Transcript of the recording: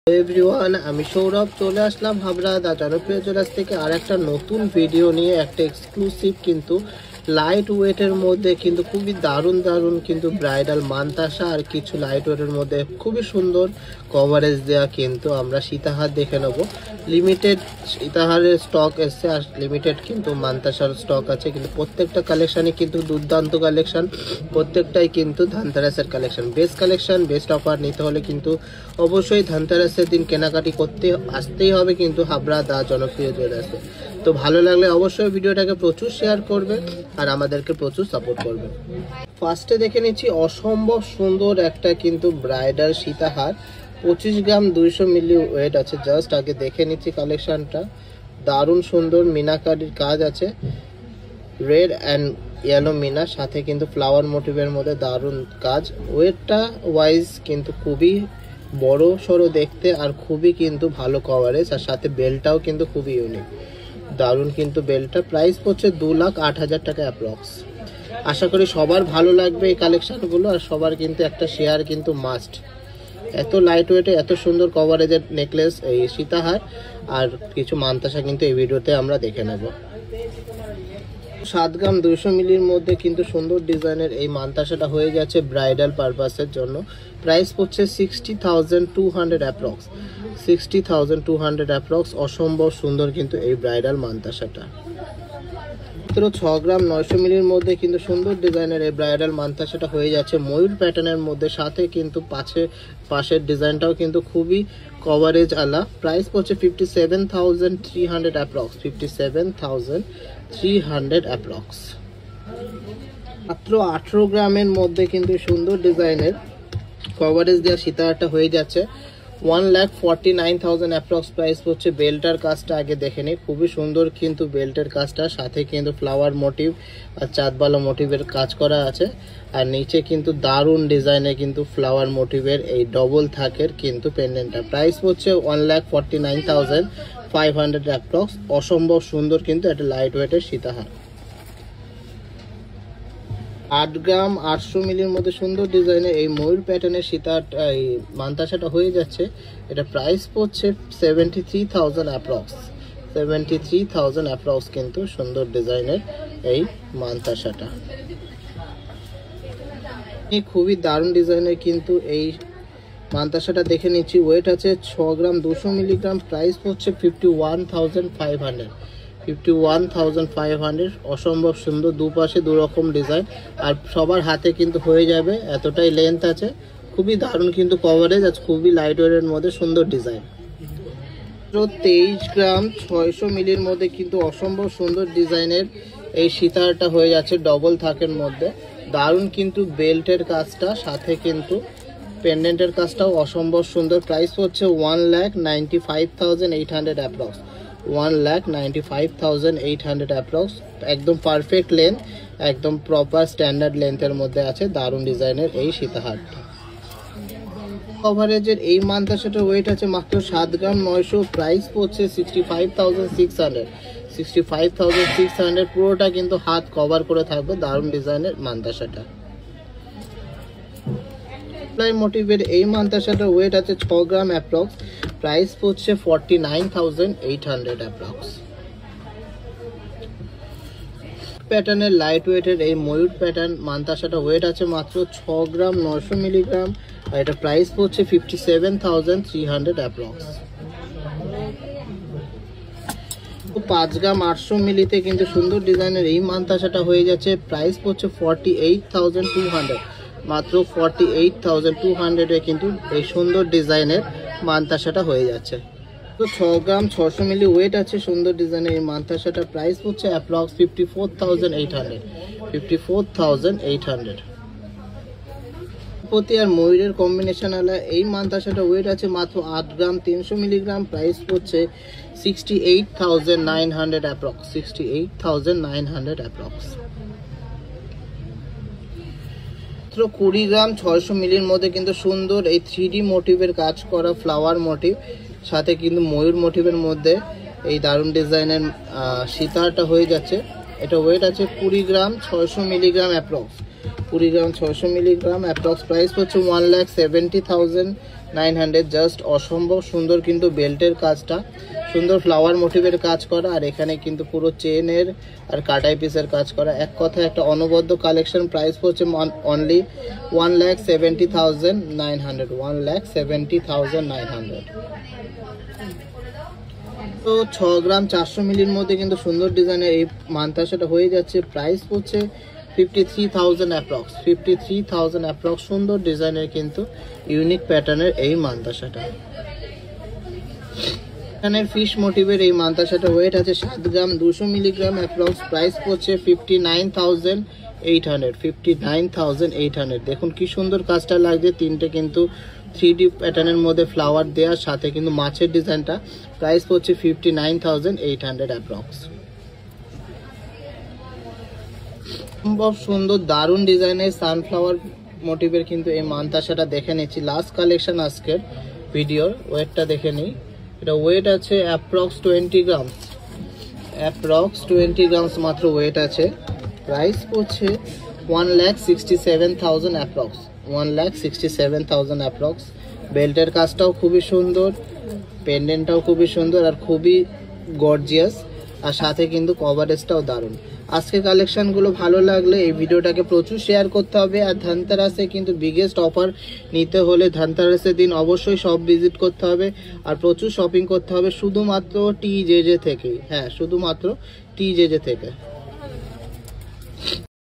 Everyone, আমি সৌরভ চলে আসলাম হাবড়া দা জনপ্রিয় জুয়েলার্স থেকে আর একটা নতুন ভিডিও নিয়ে। একটা এক্সক্লুসিভ কিন্তু লাইট ওয়েটের মধ্যে কিন্তু খুবই দারুণ কিন্তু ব্রাইডাল মানতাসা আর কিছু লাইট ওয়েটের মধ্যে খুবই সুন্দর কভারেজ দেওয়া কিন্তু আমরা সীতাহার দেখে নেব। লিমিটেড সীতাহারের স্টক এসছে আর লিমিটেড কিন্তু মানতাসার স্টক আছে, কিন্তু প্রত্যেকটা কালেকশানই কিন্তু দুর্দান্ত কালেকশান, প্রত্যেকটাই কিন্তু ধানতেরাসের collection. Best collection, best offer নিতে হলে কিন্তু অবশ্যই ধানতেরাসের দিন কেনাকাটি করতে আসতেই হবে কিন্তু হাবড়া দা জনপ্রিয় জুয়েলার্সে। তো ভালো লাগলে অবশ্যই ভিডিওটাকে প্রচুর শেয়ার করবে আর আমাদেরকে প্রচুর সাপোর্ট করবে। ফার্স্টে দেখে নিচ্ছি অসম্ভব সুন্দর একটা কিন্তু ব্রাইডাল সীতাহার, 25 গ্রাম 200 মিলি ওয়েট আছে। জাস্ট আগে দেখে নিচ্ছি কালেকশনটা, দারুণ সুন্দর মিনাকারির কাজ আছে, রেড অ্যান্ড ইয়েলো মিনা, সাথে কিন্তু ফ্লাওয়ার মোটিভের মধ্যে দারুণ কাজ। ওয়েটটা ওয়াইজ কিন্তু খুবই বড় সড়ো দেখতে আর খুবই কিন্তু ভালো কভারেজ, আর সাথে বেলটাও কিন্তু খুবই ইউনিক, দারুণ কিন্তু বেলটা। প্রাইস পড়ছে 2,08,000 টাকা অ্যাপ্রক্স। আশা করি সবার ভালো লাগবে এই কালেকশনগুলো আর সবার কিন্তু একটা শেয়ার কিন্তু মাস্ট। এত লাইট ওয়েটে এত সুন্দর কভারেজের নেকলেস এই সীতাহার আর কিছু মানতাসা কিন্তু এই ভিডিওতে আমরা দেখে নেব। 7 গ্রাম 200 মিলির মধ্যে কিন্তু সুন্দর ডিজাইনের এই মানতাসাটা হয়ে যাচ্ছে ব্রাইডাল পারপাসের জন্য। প্রাইস পড়ছে 60,200 অ্যাপ্রক্স, 60,200 অ্যাপ্রক্স। অসম্ভব সুন্দর কিন্তু এই ব্রাইডাল মানতাসাটা। 6 গ্রাম 900 মিলির মধ্যে কিন্তু সুন্দর ডিজাইনের এই ব্রাইডাল মানতাসাটা হয়ে যাচ্ছে ময়ূর প্যাটার্নের মধ্যে, সাথে কিন্তু পাশের ডিজাইনটাও কিন্তু খুবই কভারেজ আলা। প্রাইস পড়ছে 57,300 অ্যাপ্রক্স, 57,300 অ্যাপ্রক্স। মাত্র 18 গ্রামের মধ্যে কিন্তু সুন্দর ডিজাইনের কভারেজ দেওয়া সীতাহারটা হয়ে যাচ্ছে 1,49,000 অ্যাপ্রক্স। প্রাইস হচ্ছে। বেল্টার কাজটা আগে দেখে নিই, খুবই সুন্দর কিন্তু বেল্টের কাজটা, সাথে কিন্তু ফ্লাওয়ার মোটিভ আর চাঁদবালা মোটিভের কাজ করা আছে, আর নিচে কিন্তু দারুণ ডিজাইনে কিন্তু ফ্লাওয়ার মোটিভের এই ডবল থাকের কিন্তু পেন্ডেন্টটা। প্রাইস হচ্ছে 1,49,500 অ্যাপ্রক্স। অসম্ভব সুন্দর কিন্তু একটা লাইট ওয়েটের সীতাহার। 8 গ্রাম 800 মিলির মধ্যে সুন্দর ডিজাইনের এই ময়ূর প্যাটার্নের সীতাহারটা এই মানতাসাটা হয়ে যাচ্ছে। এটা প্রাইস পড়ছে 73,000 অ্যাপ্রক্স, 73,000 অ্যাপ্রক্স কিন্তু সুন্দর ডিজাইনের এই মানতাসাটা। খুবই দারুণ ডিজাইনের কিন্তু এই মানতাসাটা দেখে নিচ্ছি। ওয়েট আছে 6 গ্রাম 200 মিলিগ্রাম। প্রাইস হচ্ছে 51,500, 51,500। অসম্ভব সুন্দর, দুপাশে দুরকম ডিজাইন আর সবার হাতে কিন্তু হয়ে যাবে, এতটাই লেন্থ আছে। খুবই দারুণ কিন্তু কভারেজ আছে, খুবই লাইট ওয়েটের মধ্যে সুন্দর ডিজাইন। 23 গ্রাম 600 মিলির মধ্যে কিন্তু অসম্ভব সুন্দর ডিজাইনের এই সীতাহারটা হয়ে যাচ্ছে ডবল থাকের মধ্যে। দারুণ কিন্তু বেল্টের কাজটা, সাথে কিন্তু পেন্ডেন্টের কাজটাও অসম্ভব সুন্দর। প্রাইস হচ্ছে 1,95,800 অ্যাপ্রক্স, 1,95,800 অ্যাপ্রক্স। একদম পারফেক্ট লেন্থ, একদম প্রপার স্ট্যান্ডার্ড লেন্থের মধ্যে আছে দারুণ ডিজাইনের এই সীতাহারটা। কভারেজের এই মানতাসাটার ওয়েট আছে মাত্র 7 গ্রাম 900। প্রাইস পড়ছে 65,600, 65,600। পুরোটা কিন্তু হাত কভার করে থাকবে দারুণ ডিজাইনের মানতাসাটা। মোটিভের এই মানতাসাটার ওয়েট আছে 6 গ্রাম অ্যাপ্রক্স। প্রাইস পড়ছে 49,800 অ্যাপ্রক্স। প্যাটার্নের লাইট ওয়েটের এই ময়ূর প্যাটার্ন মানতাসাটা ওয়েট আছে মাত্র 6 গ্রাম 900 মিলিগ্রাম, আর এটা প্রাইস পড়ছে 57,300 অ্যাপ্রক্স। 5 গ্রাম 800 মিলিতে কিন্তু সুন্দর ডিজাইনের এই মানতাসাটা হয়ে যাচ্ছে। প্রাইস পড়ছে 48,200, মাত্র 48,200 এ কিন্তু এই সুন্দর ডিজাইনের মানতাসাটা হয়ে যাচ্ছে। তো 6 গ্রাম 600 মিলি ওয়েট আছে সুন্দর ডিজাইনের এই মানতাসাটা। প্রাইস হচ্ছে অ্যাপ্রক্স 54,800, 54,800। প্রতি আর ময়ূরের কম্বিনেশন আলা এই মানতাসাটা ওয়েট আছে মাত্র 8 গ্রাম 300 মিলিগ্রাম। প্রাইস হচ্ছে 68,900 অ্যাপ্রক্স, 68,900 অ্যাপ্রক্স। 20 গ্রাম 600 মিলির মধ্যে কিন্তু সুন্দর এই 3D মোটিভের কাজ করা ফ্লাওয়ার মোটিভ, সাথে কিন্তু ময়ূর মোটিভের মধ্যে এই দারুণ ডিজাইনের সীতাহারটা হয়ে যাচ্ছে। এটা ওয়েট আছে 20 গ্রাম 600 মিলিগ্রাম অ্যাপ্রক্স, 20 গ্রাম 600 মিলিগ্রাম, অ্যাপ্রক্স প্রাইস হচ্ছে 1,70,900। জাস্ট অসম্ভব সুন্দর কিন্তু বেল্টের কাজটা, সুন্দর ফ্লাওয়ার মোটিভের কাজ করা, আর এখানে কিন্তু পুরো চেনের আর কাটাই পিসের কাজ করা। এক কথায় একটা অনবদ্য কালেকশন। প্রাইস হচ্ছে অনলি 1,70,900, 1,70,900। তো 6 গ্রাম 400 মিলির মধ্যে কিন্তু সুন্দর ডিজাইনের এই মানতাসাটা হয়ে যাচ্ছে। প্রাইস হচ্ছে 53,000 অ্যাপ্রক্স, 53,000 অ্যাপ্রক্স। সুন্দর ডিজাইনের কিন্তু ইউনিক প্যাটার্নের এই মানতাসাটা। এখানের ফিশ মোটিভের এই মানতাসাটা ওয়েট আছে 7 গ্রাম 200 মিলিগ্রাম, অ্যাপ্রক্স প্রাইস হচ্ছে 59,800, 59,800। দেখুন কি সুন্দর কাজটা লাগছে। তিনটে কিন্তু 3D প্যাটার্নের মধ্যে ফ্লাওয়ার দেওয়ার সাথে কিন্তু মাছের ডিজাইনটা। প্রাইস হচ্ছে 59,800 অ্যাপ্রক্স। সম্ভব সুন্দর দারুণ ডিজাইনের সানফ্লাওয়ার মোটিভের কিন্তু এই মানতাসাটা দেখে নিচ্ছি। লাস্ট কালেকশন আজকের ভিডিওর। ওয়েটটা দেখে নিই। এটা ওয়েট আছে অ্যাপ্রক্স 20 গ্রাম, অ্যাপ্রক্স 20 গ্রামস মাত্র ওয়েট আছে। প্রাইস হচ্ছে 1,67,000 অ্যাপ্রক্স, 1,67,000 অ্যাপ্রক্স। বেল্টের কাজটাও খুবই সুন্দর, পেন্ডেন্টটাও খুবই সুন্দর আর খুবই গর্জিয়াস, আর সাথে কিন্তু কভারেজটাও দারুণ। আজকের কালেকশনগুলো ভালো লাগলে এই ভিডিওটাকে প্রচুর শেয়ার করতে হবে। আর ধনতেরাসে কিন্তু বিগেস্ট অফার নিতে হলে ধনতেরাসের দিন অবশ্যই শপ ভিজিট করতে হবে আর প্রচুর শপিং করতে হবে শুধুমাত্র TJJ থেকেই। হ্যাঁ, শুধুমাত্র TJJ থেকে।